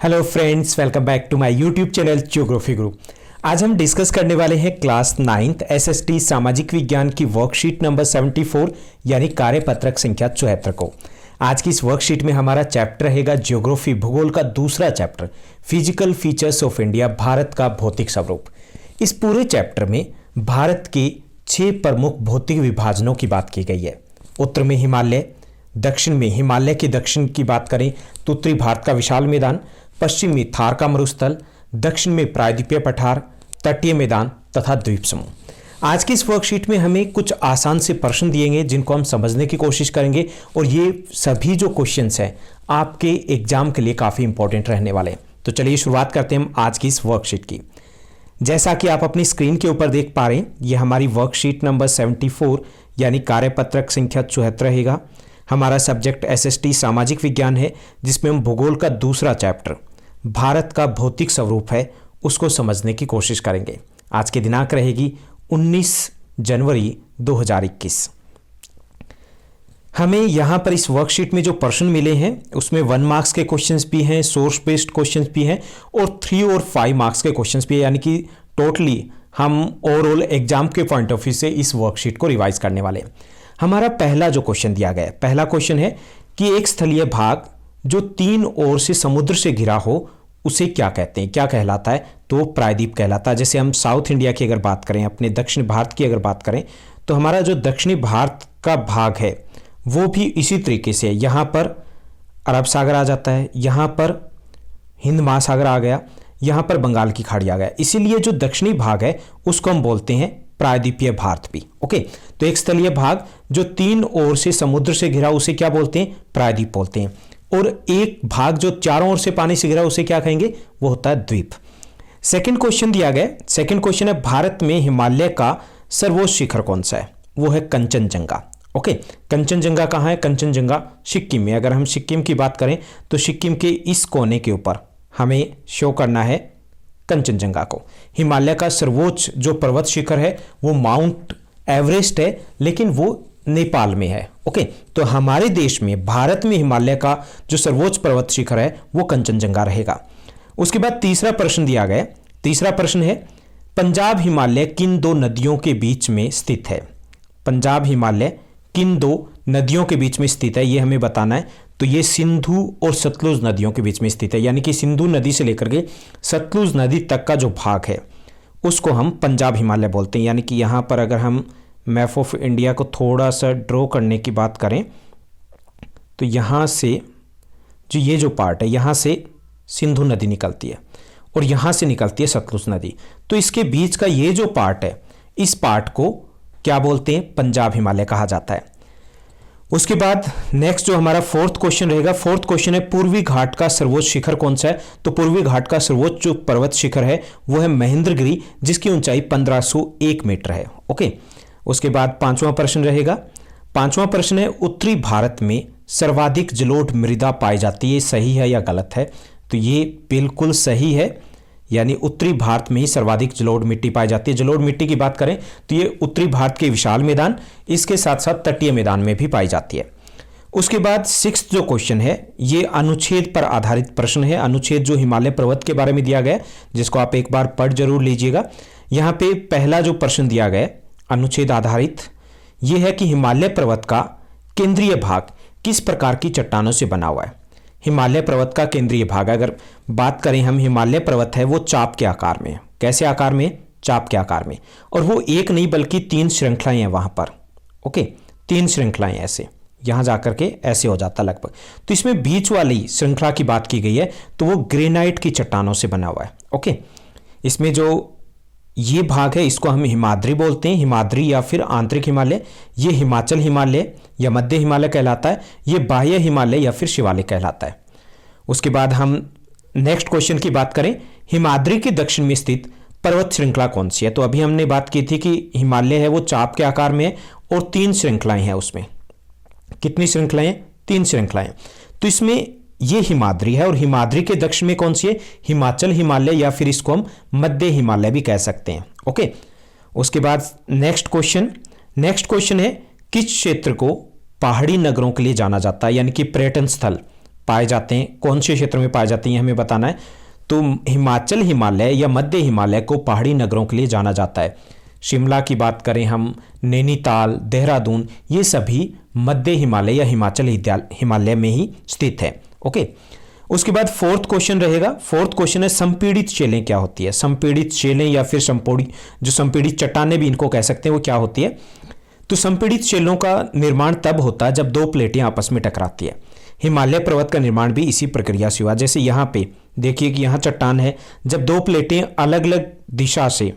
Hello friends, welcome back to my YouTube channel geography Guru. आज हम discuss करने वाले हैं क्लास 9th एसएसटी सामाजिक विज्ञान की वर्कशीट नंबर 74 यानी कार्यपत्रक संख्या 74 को। आज की इस वर्कशीट में हमारा चैप्टर रहेगा ज्योग्राफी भूगोल का दूसरा chapter physical features of India, Bharat का भौतिक स्वरूप। इस पूरे चैप्टर में भारत के 6 प्रमुख भौतिक विभाजनों की बात की गई है। उत्तर में हिमालय, दक्षिण में हिमालय के दक्षिण की बात करें तो उत्तरी भारत का विशाल मैदान, पश्चिम में थार का मरुस्थल, दक्षिण में प्रायद्वीपीय पठार, तटीय मैदान तथा द्वीप समूह। आज की इस वर्कशीट में हमें कुछ आसान से प्रश्न दिए गए जिनको हम समझने की कोशिश करेंगे और ये सभी जो क्वेश्चंस हैं आपके एग्जाम के लिए काफ़ी इंपॉर्टेंट रहने वाले हैं। तो चलिए शुरुआत करते हैं हम आज की इस वर्कशीट की। जैसा कि आप अपनी स्क्रीन के ऊपर देख पा रहे हैं, ये हमारी वर्कशीट नंबर 74 यानी कार्यपत्रक संख्या 74 रहेगा। हमारा सब्जेक्ट एसएसटी सामाजिक विज्ञान है, जिसमें हम भूगोल का दूसरा चैप्टर भारत का भौतिक स्वरूप है उसको समझने की कोशिश करेंगे। आज की दिनांक रहेगी 19 जनवरी 2021। हमें यहाँ पर इस वर्कशीट में जो प्रश्न मिले हैं उसमें 1 मार्क्स के क्वेश्चंस भी हैं, सोर्स बेस्ड क्वेश्चंस भी हैं और 3 और 5 मार्क्स के क्वेश्चंस भी हैं, यानी कि टोटली हम ओवरऑल एग्जाम के पॉइंट ऑफ व्यू से इस वर्कशीट को रिवाइज करने वाले हैं। हमारा पहला जो क्वेश्चन दिया गया है, पहला क्वेश्चन है कि एक स्थलीय भाग जो 3 ओर से समुद्र से घिरा हो उसे क्या कहते हैं, क्या कहलाता है? तो प्रायद्वीप कहलाता है। जैसे हम साउथ इंडिया की अगर बात करें, अपने दक्षिण भारत की अगर बात करें, तो हमारा जो दक्षिणी भारत का भाग है वो भी इसी तरीके से है। यहाँ पर अरब सागर आ जाता है, यहाँ पर हिंद महासागर आ गया, यहाँ पर बंगाल की खाड़ी आ गया। इसीलिए जो दक्षिणी भाग है उसको हम बोलते हैं प्रायद्वीपीय भारत भी। ओके, तो एक स्थलीय भाग जो 3 ओर से समुद्र से घिरा उसे क्या बोलते हैं? प्रायद्वीप बोलते हैं। और एक भाग जो चारों ओर से पानी से घिरा उसे क्या कहेंगे? वो होता है द्वीप। सेकंड क्वेश्चन दिया गया, सेकंड क्वेश्चन है भारत में हिमालय का सर्वोच्च शिखर कौन सा है? वो है कंचनजंगा। ओके, कंचनजंगा कहाँ है? कंचनजंगा सिक्किम में। अगर हम सिक्किम की बात करें तो सिक्किम के इस कोने के ऊपर हमें शो करना है कंचनजंगा को। हिमालय का सर्वोच्च जो पर्वत शिखर है वो माउंट एवरेस्ट है, लेकिन वो नेपाल में है। ओके, तो हमारे देश में भारत में हिमालय का जो सर्वोच्च पर्वत शिखर है वो कंचनजंगा रहेगा। उसके बाद तीसरा प्रश्न दिया गया, तीसरा प्रश्न है पंजाब हिमालय किन 2 नदियों के बीच में स्थित है? पंजाब हिमालय किन 2 नदियों के बीच में स्थित है ये हमें बताना है। तो ये सिंधु और सतलुज नदियों के बीच में स्थित है, यानी कि सिंधु नदी से लेकर के सतलुज नदी तक का जो भाग है उसको हम पंजाब हिमालय बोलते हैं। यानी कि यहाँ पर अगर हम मैप ऑफ इंडिया को थोड़ा सा ड्रॉ करने की बात करें तो यहाँ से जो ये जो पार्ट है, यहाँ से सिंधु नदी निकलती है और यहाँ से निकलती है सतलुज नदी। तो इसके बीच का ये जो पार्ट है, इस पार्ट को क्या बोलते हैं? पंजाब हिमालय कहा जाता है। उसके बाद नेक्स्ट जो हमारा फोर्थ क्वेश्चन रहेगा, फोर्थ क्वेश्चन है पूर्वी घाट का सर्वोच्च शिखर कौन सा है? तो पूर्वी घाट का सर्वोच्च जो पर्वत शिखर है वो है महेंद्रगिरी, जिसकी ऊंचाई 1501 मीटर है। ओके, उसके बाद 5वां प्रश्न रहेगा, 5वां प्रश्न है उत्तरी भारत में सर्वाधिक जलोढ़ मृदा पाई जाती है, सही है या गलत है? तो ये बिल्कुल सही है, यानी उत्तरी भारत में ही सर्वाधिक जलोढ़ मिट्टी पाई जाती है। जलोढ़ मिट्टी की बात करें तो ये उत्तरी भारत के विशाल मैदान, इसके साथ साथ तटीय मैदान में भी पाई जाती है। उसके बाद 6th जो क्वेश्चन है ये अनुच्छेद पर आधारित प्रश्न है। अनुच्छेद जो हिमालय पर्वत के बारे में दिया गया, जिसको आप एक बार पढ़ जरूर लीजिएगा। यहाँ पे पहला जो प्रश्न दिया गया अनुच्छेद आधारित, यह है कि हिमालय पर्वत का केंद्रीय भाग किस प्रकार की चट्टानों से बना हुआ है? हिमालय पर्वत का केंद्रीय भाग, अगर बात करें हम, हिमालय पर्वत है वो चाप के आकार में है। कैसे आकार में? चाप के आकार में। और वो एक नहीं बल्कि 3 श्रृंखलाएं हैं वहां पर। ओके, 3 श्रृंखलाएं ऐसे, यहां जाकर के ऐसे हो जाता लगभग। तो इसमें बीच वाली श्रृंखला की बात की गई है तो वो ग्रेनाइट की चट्टानों से बना हुआ है। ओके, इसमें जो ये भाग है इसको हम हिमाद्री बोलते हैं, हिमाद्री या फिर आंतरिक हिमालय। ये हिमाचल हिमालय या मध्य हिमालय कहलाता है। ये बाह्य हिमालय या फिर शिवालिक कहलाता है। उसके बाद हम नेक्स्ट क्वेश्चन की बात करें, हिमाद्री के दक्षिण में स्थित पर्वत श्रृंखला कौन सी है? तो अभी हमने बात की थी कि हिमालय है वो चाप के आकार में है और 3 श्रृंखलाएं हैं उसमें। कितनी श्रृंखलाएं? 3 श्रृंखलाएं। तो इसमें ये हिमाद्री है और हिमाद्री के दक्षिण में कौन सी है? हिमाचल हिमालय या फिर इसको हम मध्य हिमालय भी कह सकते हैं। ओके, उसके बाद नेक्स्ट क्वेश्चन है किस क्षेत्र को पहाड़ी नगरों के लिए जाना जाता है, यानी कि पर्यटन स्थल पाए जाते हैं, कौन से क्षेत्र में पाए जाते हैं हमें बताना है। तो हिमाचल हिमालय या मध्य हिमालय को पहाड़ी नगरों के लिए जाना जाता है। शिमला की बात करें हम, नैनीताल, देहरादून, ये सभी मध्य हिमालय या हिमाचल हिमालय में ही स्थित है। ओके, उसके बाद फोर्थ क्वेश्चन रहेगा। फोर्थ क्वेश्चन है संपीड़ित शैलें क्या होती है। संपीड़ित शैलें या फिर जो संपीड़ित चट्टानें भी इनको कह सकते हैं, वो क्या होती है। तो संपीड़ित शैलों का निर्माण तब होता है जब दो प्लेटें आपस में टकराती है। हिमालय पर्वत का निर्माण भी इसी प्रक्रिया से हुआ। जैसे यहाँ पे देखिए कि यहाँ चट्टान है, जब दो प्लेटें अलग अलग दिशा से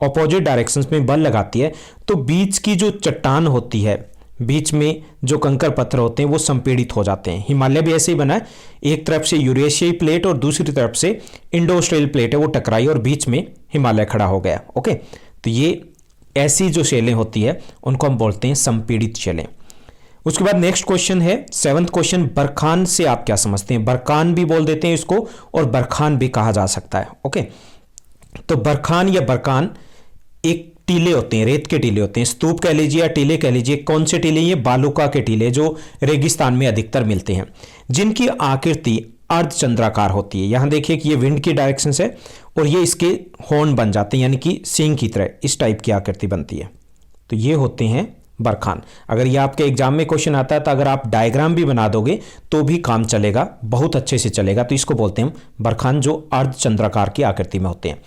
ऑपोजिट डायरेक्शंस में बल लगाती है तो बीच की जो चट्टान होती है, बीच में जो कंकर पत्थर होते हैं वो संपीड़ित हो जाते हैं। हिमालय भी ऐसे ही बना है, एक तरफ से यूरेशियाई प्लेट और दूसरी तरफ से इंडो ऑस्ट्रेलियन प्लेट है वो टकराई और बीच में हिमालय खड़ा हो गया। ओके, तो ये ऐसी जो शैलें होती है उनको हम बोलते हैं संपीड़ित शैलें। उसके बाद नेक्स्ट क्वेश्चन है, सेवंथ क्वेश्चन, बरखान से आप क्या समझते हैं। बरखान भी बोल देते हैं इसको और बरखान भी कहा जा सकता है। ओके, तो बरखान या बरकान एक टीले होते हैं, रेत के टीले होते हैं, स्तूप कह लीजिए या टीले कह लीजिए। कौन से टीले? ये बालुका के टीले जो रेगिस्तान में अधिकतर मिलते हैं, जिनकी आकृति अर्धचंद्राकार होती है। यहां देखिए कि ये विंड की डायरेक्शन से और ये इसके हॉर्न बन जाते हैं, यानी कि सींग की तरह इस टाइप की आकृति बनती है। तो ये होते हैं बरखान। अगर ये आपके एग्जाम में क्वेश्चन आता है तो अगर आप डायग्राम भी बना दोगे तो भी काम चलेगा, बहुत अच्छे से चलेगा। तो इसको बोलते हैं बरखान, जो अर्धचंद्राकार की आकृति में होते हैं।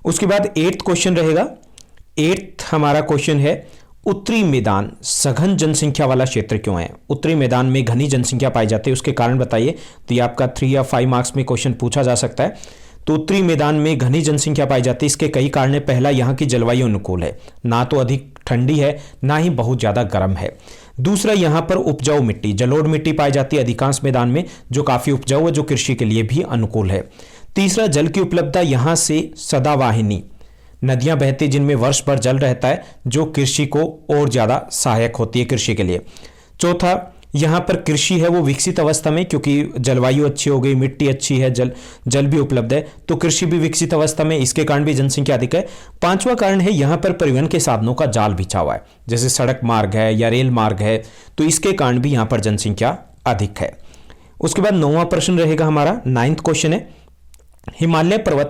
उसके बाद 8th क्वेश्चन रहेगा। 8th हमारा क्वेश्चन है, उत्तरी मैदान सघन जनसंख्या वाला क्षेत्र क्यों है। उत्तरी मैदान में घनी जनसंख्या पाई जाती है, उसके कारण बताइए। तो ये आपका 3 या 5 मार्क्स में क्वेश्चन पूछा जा सकता है। तो उत्तरी मैदान में घनी जनसंख्या पाई जाती है, इसके कई कारण है। पहला, यहाँ की जलवायु अनुकूल है, ना तो अधिक ठंडी है ना ही बहुत ज्यादा गर्म है। दूसरा, यहाँ पर उपजाऊ मिट्टी, जलोढ़ मिट्टी पाई जाती है अधिकांश मैदान में, जो काफी उपजाऊ है, जो कृषि के लिए भी अनुकूल है। तीसरा, जल की उपलब्धता, यहाँ से सदावाहिनी नदियां बहती जिनमें वर्ष भर जल रहता है, जो कृषि को और ज्यादा सहायक होती है कृषि के लिए। चौथा, यहाँ पर कृषि है वो विकसित अवस्था में, क्योंकि जलवायु अच्छी हो गई, मिट्टी अच्छी है, जल भी उपलब्ध है, तो कृषि भी विकसित अवस्था में, इसके कारण भी जनसंख्या अधिक है। पांचवा कारण है, यहाँ पर परिवहन के साधनों का जाल बिछा हुआ है, जैसे सड़क मार्ग है या रेल मार्ग है, तो इसके कारण भी यहाँ पर जनसंख्या अधिक है। उसके बाद 9वां प्रश्न रहेगा हमारा, 9th क्वेश्चन है, हिमालय पर्वत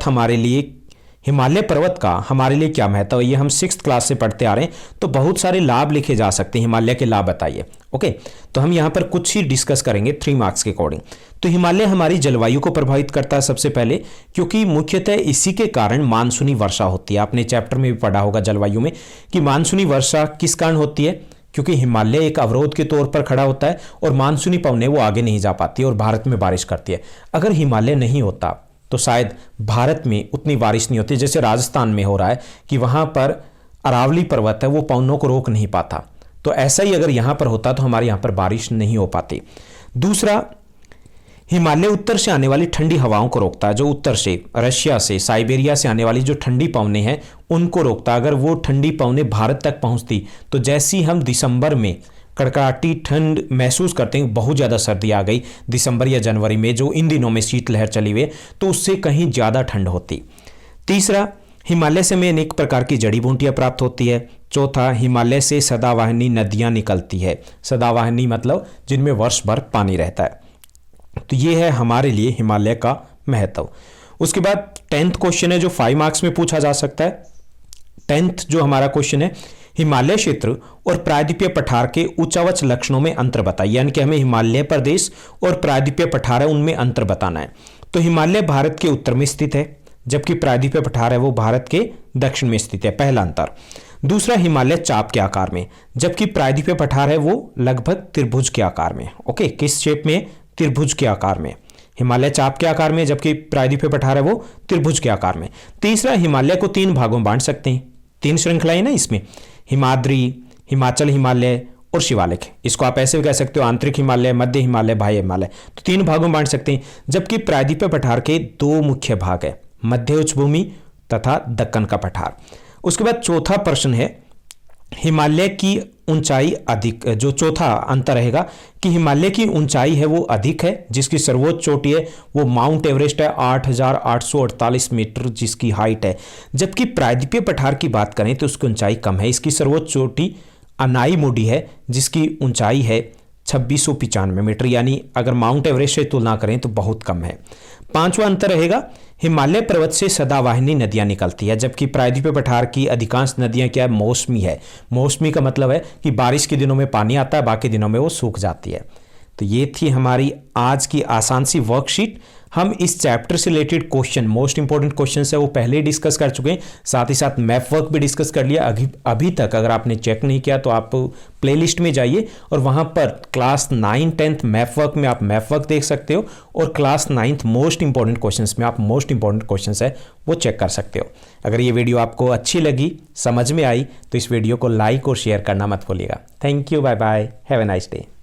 का हमारे लिए क्या महत्व है। ये हम 6th क्लास से पढ़ते आ रहे हैं, तो बहुत सारे लाभ लिखे जा सकते हैं। हिमालय के लाभ बताइए। ओके, तो हम यहाँ पर कुछ ही डिस्कस करेंगे 3 मार्क्स के अकॉर्डिंग। तो हिमालय हमारी जलवायु को प्रभावित करता है सबसे पहले, क्योंकि मुख्यतः इसी के कारण मानसूनी वर्षा होती है। आपने चैप्टर में भी पढ़ा होगा जलवायु में कि मानसूनी वर्षा किस कारण होती है, क्योंकि हिमालय एक अवरोध के तौर पर खड़ा होता है और मानसूनी पवनें वो आगे नहीं जा पाती और भारत में बारिश करती है। अगर हिमालय नहीं होता तो शायद भारत में उतनी बारिश नहीं होती, जैसे राजस्थान में हो रहा है कि वहां पर अरावली पर्वत है वो पवनों को रोक नहीं पाता। तो ऐसा ही अगर यहां पर होता तो हमारे यहां पर बारिश नहीं हो पाती। दूसरा, हिमालय उत्तर से आने वाली ठंडी हवाओं को रोकता है, जो उत्तर से, रशिया से, साइबेरिया से आने वाली जो ठंडी पवनें हैं उनको रोकता है। अगर वो ठंडी पवनें भारत तक पहुंचती तो जैसी हम दिसंबर में कड़कड़ाटी ठंड महसूस करते हैं, बहुत ज़्यादा सर्दी आ गई दिसंबर या जनवरी में, जो इन दिनों में शीतलहर चली हुई है, तो उससे कहीं ज़्यादा ठंड होती। तीसरा, हिमालय से हमें अनेक प्रकार की जड़ी बूटियाँ प्राप्त होती है। चौथा, हिमालय से सदावाहिनी नदियाँ निकलती है। सदावाहिनी मतलब जिनमें वर्ष भर पानी रहता है। तो ये है हमारे लिए हिमालय का महत्व। उसके बाद 10th क्वेश्चन है जो 5 मार्क्स में पूछा जा सकता है। 10th जो हमारा क्वेश्चन है, हिमालय क्षेत्र और प्रायद्वीपीय पठार के उच्चावच लक्षणों में अंतर बताइए। यानी कि हमें हिमालय प्रदेश और प्रायद्वीपीय पठार है उनमें अंतर बताना है। तो हिमालय भारत के उत्तर में स्थित है, जबकि प्रायद्वीपीय पठार है वो भारत के दक्षिण में स्थित है, पहला अंतर। दूसरा, हिमालय चाप के आकार में, जबकि प्रायद्वीपीय पठार है वो लगभग त्रिभुज के आकार में। ओके, किस शेप में? त्रिभुज के आकार में। हिमालय चाप के आकार में, जबकि प्रायद्वीपीय पठार है वो त्रिभुज के आकार में। तीसरा, हिमालय को 3 भागों में बांट सकते हैं, 3 श्रृंखलाएं ना इसमें, हिमाद्री, हिमाचल हिमालय और शिवालिक। इसको आप ऐसे भी कह सकते हो, आंतरिक हिमालय, मध्य हिमालय, बाह्य हिमालय। तो 3 भागों में बांट सकते हैं, जबकि प्रायद्वीपीय पठार के 2 मुख्य भाग है, मध्य उच्च भूमि तथा दक्कन का पठार। उसके बाद चौथा प्रश्न है, हिमालय की ऊंचाई अधिक, जो चौथा अंतर रहेगा कि हिमालय की ऊंचाई है वो अधिक है, जिसकी सर्वोच्च चोटी है वो माउंट एवरेस्ट है 8,848 मीटर जिसकी हाइट है। जबकि प्रायद्वीपीय पठार की बात करें तो उसकी ऊंचाई कम है, इसकी सर्वोच्च चोटी अनाई मुडी है जिसकी ऊंचाई है 2695 मीटर, यानी अगर माउंट एवरेस्ट से तुलना करें तो बहुत कम है। 5वां अंतर रहेगा, हिमालय पर्वत से सदावाहिनी नदियां निकलती है, जबकि प्रायद्वीप पठार की अधिकांश नदियां क्या है, मौसमी है। मौसमी का मतलब है कि बारिश के दिनों में पानी आता है, बाकी दिनों में वो सूख जाती है। तो ये थी हमारी आज की आसान सी वर्कशीट। हम इस चैप्टर से related question, most important question है वो पहले ही डिस्कस कर चुके हैं, साथ ही साथ मैप वर्क भी डिस्कस कर लिया। अभी तक अगर आपने चेक नहीं किया तो आप प्लेलिस्ट में जाइए और वहां पर क्लास 9, 10th मैप वर्क में आप मैप वर्क देख सकते हो, और class 9th most important questions में आप मोस्ट इंपॉर्टेंट क्वेश्चंस है वो चेक कर सकते हो। अगर ये वीडियो आपको अच्छी लगी, समझ में आई, तो इस वीडियो को लाइक और शेयर करना मत भूलिएगा। Thank you, bye bye, have a nice day.